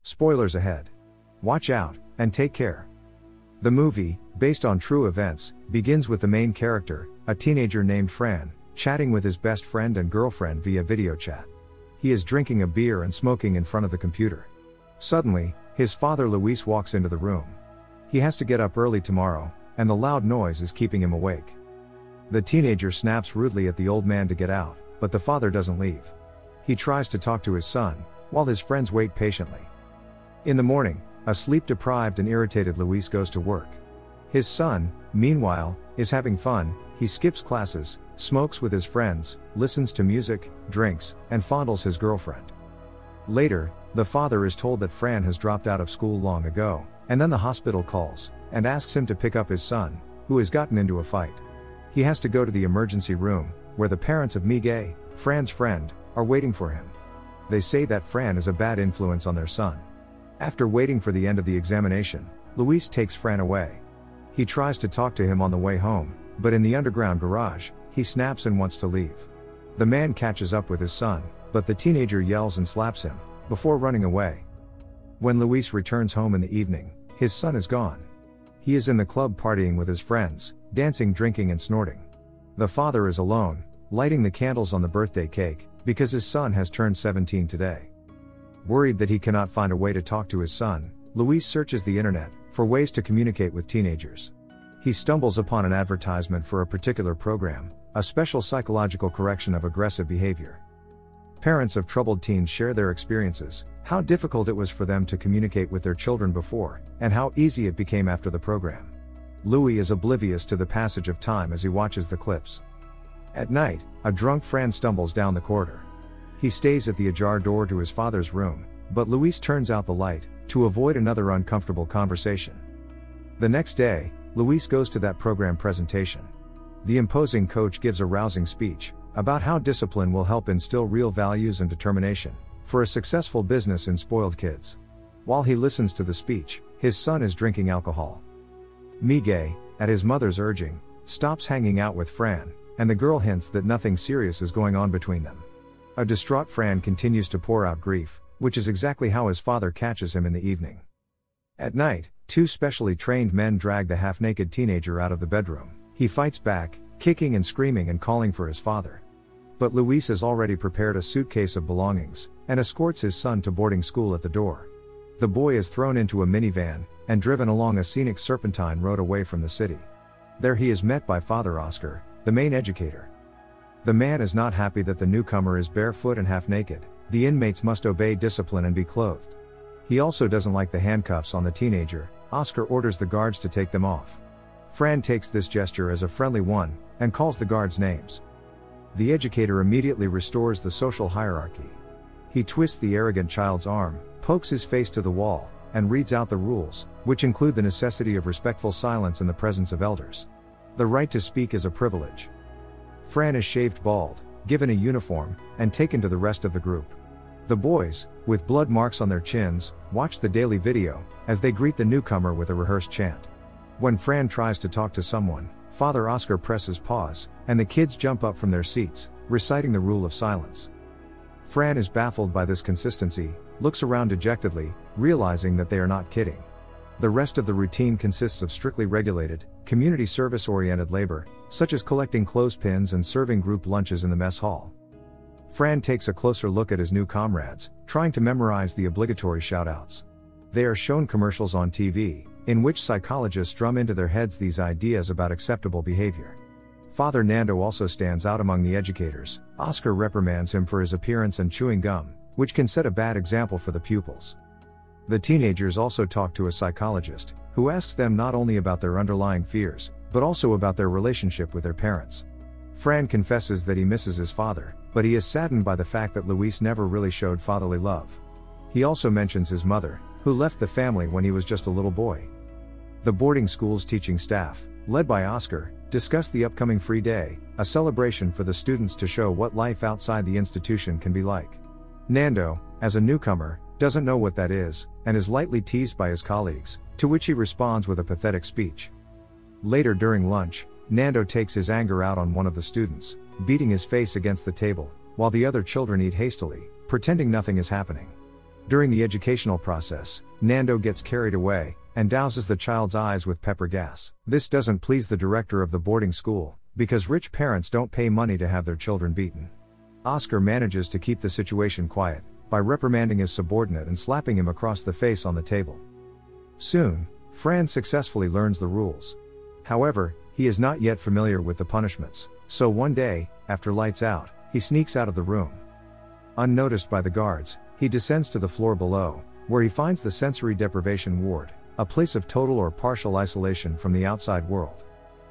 Spoilers ahead. Watch out, and take care. The movie, based on true events, begins with the main character, a teenager named Fran, chatting with his best friend and girlfriend via video chat. He is drinking a beer and smoking in front of the computer. Suddenly, his father Luis walks into the room. He has to get up early tomorrow, and the loud noise is keeping him awake. The teenager snaps rudely at the old man to get out, but the father doesn't leave. He tries to talk to his son, while his friends wait patiently. In the morning, a sleep-deprived and irritated Luis goes to work. His son, meanwhile, is having fun. He skips classes, smokes with his friends, listens to music, drinks, and fondles his girlfriend. Later, the father is told that Fran has dropped out of school long ago, and then the hospital calls, and asks him to pick up his son, who has gotten into a fight. He has to go to the emergency room, where the parents of Miguel, Fran's friend, are waiting for him. They say that Fran is a bad influence on their son. After waiting for the end of the examination, Luis takes Fran away. He tries to talk to him on the way home, but in the underground garage, he snaps and wants to leave. The man catches up with his son, but the teenager yells and slaps him, before running away. When Luis returns home in the evening, his son is gone. He is in the club partying with his friends, dancing, drinking and snorting. The father is alone, lighting the candles on the birthday cake, because his son has turned 17 today. Worried that he cannot find a way to talk to his son, Luis searches the internet for ways to communicate with teenagers. He stumbles upon an advertisement for a particular program, a special psychological correction of aggressive behavior. Parents of troubled teens share their experiences, how difficult it was for them to communicate with their children before, and how easy it became after the program. Louis is oblivious to the passage of time as he watches the clips. At night, a drunk Fran stumbles down the corridor. He stays at the ajar door to his father's room, but Luis turns out the light, to avoid another uncomfortable conversation. The next day, Luis goes to that program presentation. The imposing coach gives a rousing speech, about how discipline will help instill real values and determination, for a successful business in spoiled kids. While he listens to the speech, his son is drinking alcohol. Miguel, at his mother's urging, stops hanging out with Fran, and the girl hints that nothing serious is going on between them. A distraught Fran continues to pour out grief, which is exactly how his father catches him in the evening. At night, two specially trained men drag the half-naked teenager out of the bedroom. He fights back, kicking and screaming and calling for his father. But Luis has already prepared a suitcase of belongings, and escorts his son to boarding school at the door. The boy is thrown into a minivan, and driven along a scenic serpentine road away from the city. There he is met by Father Oscar, the main educator. The man is not happy that the newcomer is barefoot and half-naked. The inmates must obey discipline and be clothed. He also doesn't like the handcuffs on the teenager. Oscar orders the guards to take them off. Fran takes this gesture as a friendly one, and calls the guards names. The educator immediately restores the social hierarchy. He twists the arrogant child's arm, pokes his face to the wall, and reads out the rules, which include the necessity of respectful silence in the presence of elders. The right to speak is a privilege. Fran is shaved bald, given a uniform, and taken to the rest of the group. The boys, with blood marks on their chins, watch the daily video, as they greet the newcomer with a rehearsed chant. When Fran tries to talk to someone, Father Oscar presses pause, and the kids jump up from their seats, reciting the rule of silence. Fran is baffled by this consistency, looks around dejectedly, realizing that they are not kidding. The rest of the routine consists of strictly regulated, community service-oriented labor, such as collecting clothespins and serving group lunches in the mess hall. Fran takes a closer look at his new comrades, trying to memorize the obligatory shoutouts. They are shown commercials on TV, in which psychologists drum into their heads these ideas about acceptable behavior. Father Nando also stands out among the educators. Oscar reprimands him for his appearance and chewing gum, which can set a bad example for the pupils. The teenagers also talk to a psychologist, who asks them not only about their underlying fears, but also about their relationship with their parents. Fran confesses that he misses his father, but he is saddened by the fact that Luis never really showed fatherly love. He also mentions his mother, who left the family when he was just a little boy. The boarding school's teaching staff, led by Oscar, discuss the upcoming free day, a celebration for the students to show what life outside the institution can be like. Nando, as a newcomer, doesn't know what that is, and is lightly teased by his colleagues, to which he responds with a pathetic speech. Later during lunch, Nando takes his anger out on one of the students, beating his face against the table, while the other children eat hastily, pretending nothing is happening. During the educational process, Nando gets carried away, and douses the child's eyes with pepper gas. This doesn't please the director of the boarding school, because rich parents don't pay money to have their children beaten. Oscar manages to keep the situation quiet, by reprimanding his subordinate and slapping him across the face on the table. Soon, Fran successfully learns the rules. However, he is not yet familiar with the punishments, so one day, after lights out, he sneaks out of the room. Unnoticed by the guards, he descends to the floor below, where he finds the sensory deprivation ward, a place of total or partial isolation from the outside world.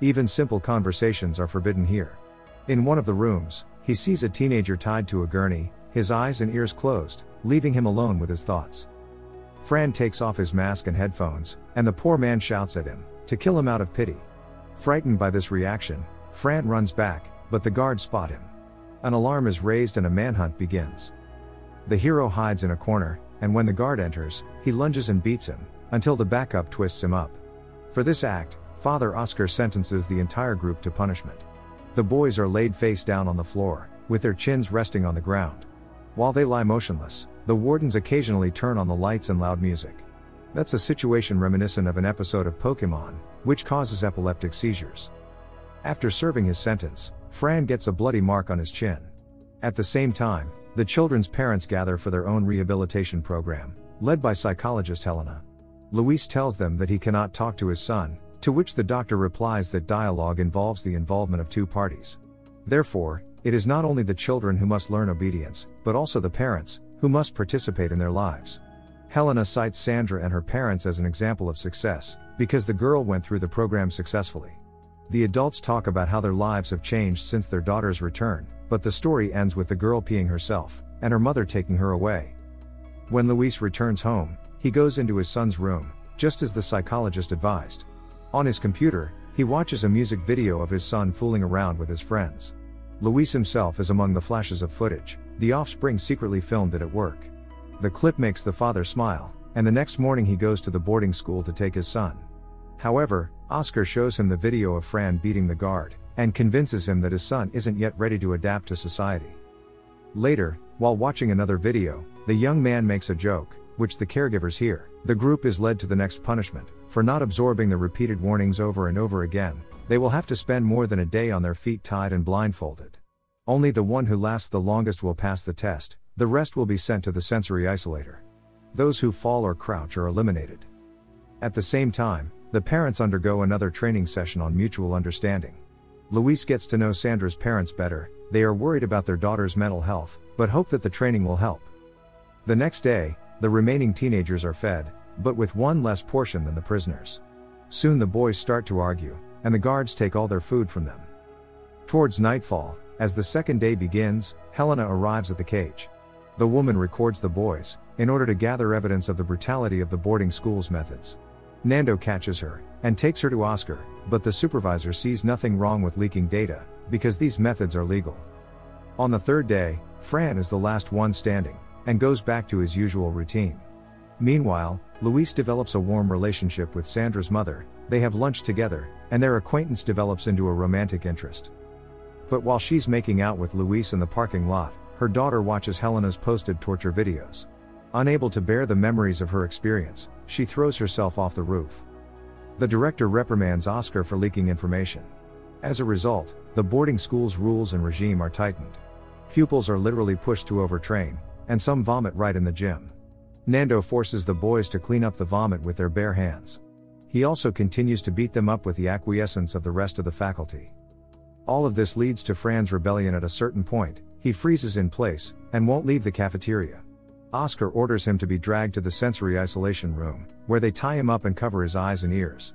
Even simple conversations are forbidden here. In one of the rooms, he sees a teenager tied to a gurney, his eyes and ears closed, leaving him alone with his thoughts. Fran takes off his mask and headphones, and the poor man shouts at him, to kill him out of pity. Frightened by this reaction, Fran runs back, but the guards spot him. An alarm is raised and a manhunt begins. The hero hides in a corner, and when the guard enters, he lunges and beats him, until the backup twists him up. For this act, Father Oscar sentences the entire group to punishment. The boys are laid face down on the floor, with their chins resting on the ground. While they lie motionless, the wardens occasionally turn on the lights and loud music. That's a situation reminiscent of an episode of Pokémon, which causes epileptic seizures. After serving his sentence, Fran gets a bloody mark on his chin. At the same time, the children's parents gather for their own rehabilitation program, led by psychologist Helena. Luis tells them that he cannot talk to his son, to which the doctor replies that dialogue involves the involvement of two parties. Therefore, it is not only the children who must learn obedience, but also the parents, who must participate in their lives. Helena cites Sandra and her parents as an example of success, because the girl went through the program successfully. The adults talk about how their lives have changed since their daughter's return, but the story ends with the girl peeing herself, and her mother taking her away. When Luis returns home, he goes into his son's room, just as the psychologist advised. On his computer, he watches a music video of his son fooling around with his friends. Luis himself is among the flashes of footage. The offspring secretly filmed it at work. The clip makes the father smile, and the next morning he goes to the boarding school to take his son. However, Oscar shows him the video of Fran beating the guard, and convinces him that his son isn't yet ready to adapt to society. Later, while watching another video, the young man makes a joke, which the caregivers hear. The group is led to the next punishment. For not absorbing the repeated warnings over and over again, they will have to spend more than a day on their feet tied and blindfolded. Only the one who lasts the longest will pass the test, the rest will be sent to the sensory isolator. Those who fall or crouch are eliminated. At the same time, the parents undergo another training session on mutual understanding. Luis gets to know Sandra's parents better. They are worried about their daughter's mental health, but hope that the training will help. The next day, the remaining teenagers are fed, but with one less portion than the prisoners. Soon the boys start to argue, and the guards take all their food from them. Towards nightfall, as the second day begins, Helena arrives at the cage. The woman records the boys, in order to gather evidence of the brutality of the boarding school's methods. Nando catches her, and takes her to Oscar, but the supervisor sees nothing wrong with leaking data, because these methods are legal. On the third day, Fran is the last one standing, and goes back to his usual routine. Meanwhile, Luis develops a warm relationship with Sandra's mother. They have lunch together, and their acquaintance develops into a romantic interest. But while she's making out with Luis in the parking lot, her daughter watches Helena's posted torture videos. Unable to bear the memories of her experience, she throws herself off the roof. The director reprimands Oscar for leaking information. As a result, the boarding school's rules and regime are tightened. Pupils are literally pushed to overtrain, and some vomit right in the gym. Nando forces the boys to clean up the vomit with their bare hands. He also continues to beat them up with the acquiescence of the rest of the faculty. All of this leads to Fran's rebellion. At a certain point, he freezes in place, and won't leave the cafeteria. Oscar orders him to be dragged to the sensory isolation room, where they tie him up and cover his eyes and ears.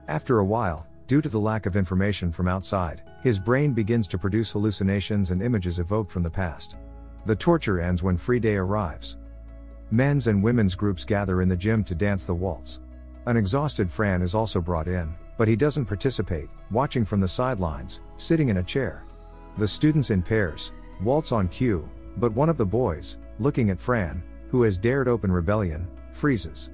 After a while, due to the lack of information from outside, his brain begins to produce hallucinations and images evoked from the past. The torture ends when free day arrives. Men's and women's groups gather in the gym to dance the waltz. An exhausted Fran is also brought in, but he doesn't participate, watching from the sidelines, sitting in a chair. The students in pairs waltz on cue, but one of the boys, looking at Fran, who has dared open rebellion, freezes.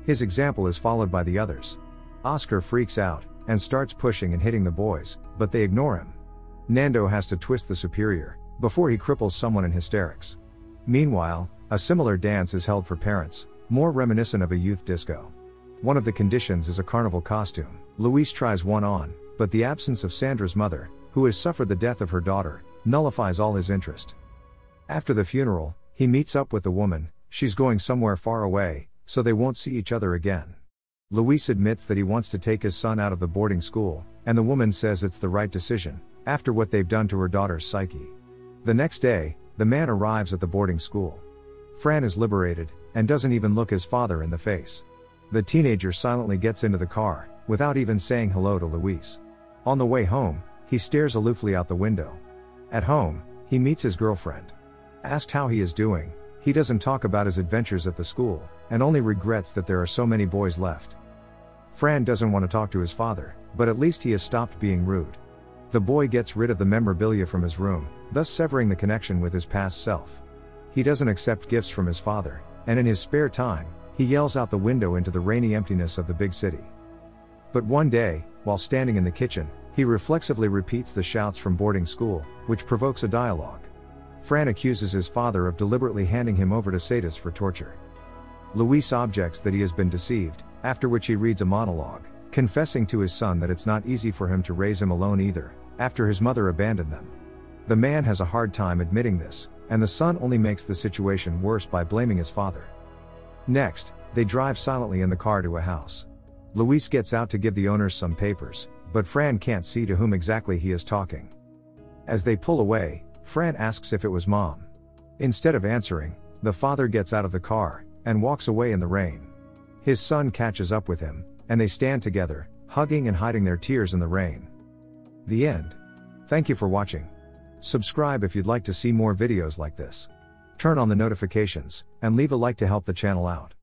His example is followed by the others. Oscar freaks out, and starts pushing and hitting the boys, but they ignore him. Nando has to twist the superior, before he cripples someone in hysterics. Meanwhile, A similar dance is held for parents, more reminiscent of a youth disco. One of the conditions is a carnival costume. Luis tries one on, but the absence of Sandra's mother, who has suffered the death of her daughter, nullifies all his interest. After the funeral, he meets up with the woman. She's going somewhere far away, so they won't see each other again. Luis admits that he wants to take his son out of the boarding school, and the woman says it's the right decision, after what they've done to her daughter's psyche. The next day, the man arrives at the boarding school. Fran is liberated, and doesn't even look his father in the face. The teenager silently gets into the car, without even saying hello to Luis. On the way home, he stares aloofly out the window. At home, he meets his girlfriend. Asked how he is doing, he doesn't talk about his adventures at the school, and only regrets that there are so many boys left. Fran doesn't want to talk to his father, but at least he has stopped being rude. The boy gets rid of the memorabilia from his room, thus severing the connection with his past self. He doesn't accept gifts from his father, and in his spare time, he yells out the window into the rainy emptiness of the big city. But one day, while standing in the kitchen, he reflexively repeats the shouts from boarding school, which provokes a dialogue. Fran accuses his father of deliberately handing him over to sadists for torture. Luis objects that he has been deceived, after which he reads a monologue, confessing to his son that it's not easy for him to raise him alone either, after his mother abandoned them. The man has a hard time admitting this, and the son only makes the situation worse by blaming his father. Next, they drive silently in the car to a house. Luis gets out to give the owners some papers, but Fran can't see to whom exactly he is talking. As they pull away, Fran asks if it was Mom. Instead of answering, the father gets out of the car, and walks away in the rain. His son catches up with him, and they stand together, hugging and hiding their tears in the rain. The end. Thank you for watching. Subscribe if you'd like to see more videos like this. Turn on the notifications, and leave a like to help the channel out.